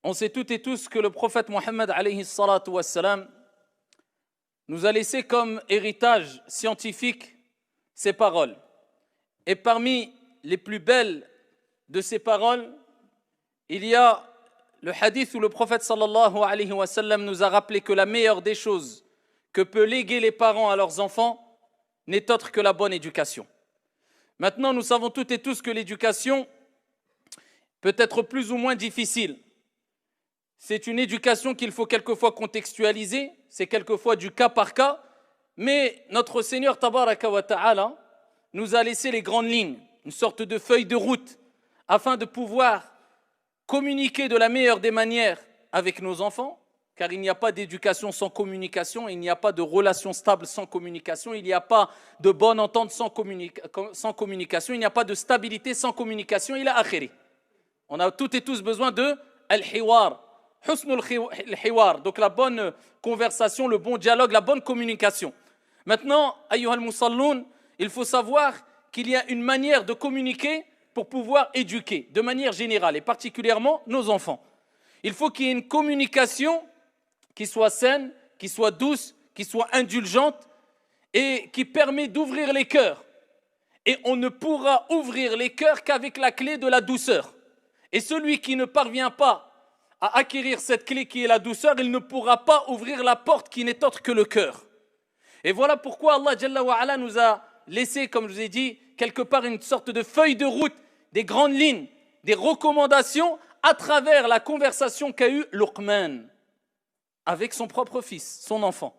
On sait toutes et tous que le prophète Mohammed alayhi salatu wassalam nous a laissé comme héritage scientifique ses paroles. Et parmi les plus belles de ces paroles, il y a le hadith où le prophète sallallahu alayhi wa sallam nous a rappelé que la meilleure des choses que peut léguer les parents à leurs enfants n'est autre que la bonne éducation. Maintenant, nous savons toutes et tous que l'éducation peut être plus ou moins difficile. C'est une éducation qu'il faut quelquefois contextualiser, c'est quelquefois du cas par cas, mais notre Seigneur Tabaraka wa Ta'ala nous a laissé les grandes lignes, une sorte de feuille de route, afin de pouvoir communiquer de la meilleure des manières avec nos enfants, car il n'y a pas d'éducation sans communication, il n'y a pas de relation stable sans communication, il n'y a pas de bonne entente sans communication, il n'y a pas de stabilité sans communication, il a akhiri. On a toutes et tous besoin de al-hiwar, husnul hiwar, donc la bonne conversation, le bon dialogue, la bonne communication. Maintenant, ayyuhal musalloun, il faut savoir qu'il y a une manière de communiquer pour pouvoir éduquer, de manière générale, et particulièrement nos enfants. Il faut qu'il y ait une communication qui soit saine, qui soit douce, qui soit indulgente et qui permet d'ouvrir les cœurs. Et on ne pourra ouvrir les cœurs qu'avec la clé de la douceur. Et celui qui ne parvient pas à acquérir cette clé qui est la douceur, il ne pourra pas ouvrir la porte qui n'est autre que le cœur. Et voilà pourquoi Allah Jalla wa Ala nous a laissé, comme je vous ai dit, quelque part une sorte de feuille de route, des grandes lignes, des recommandations à travers la conversation qu'a eue Luqman avec son propre fils, son enfant.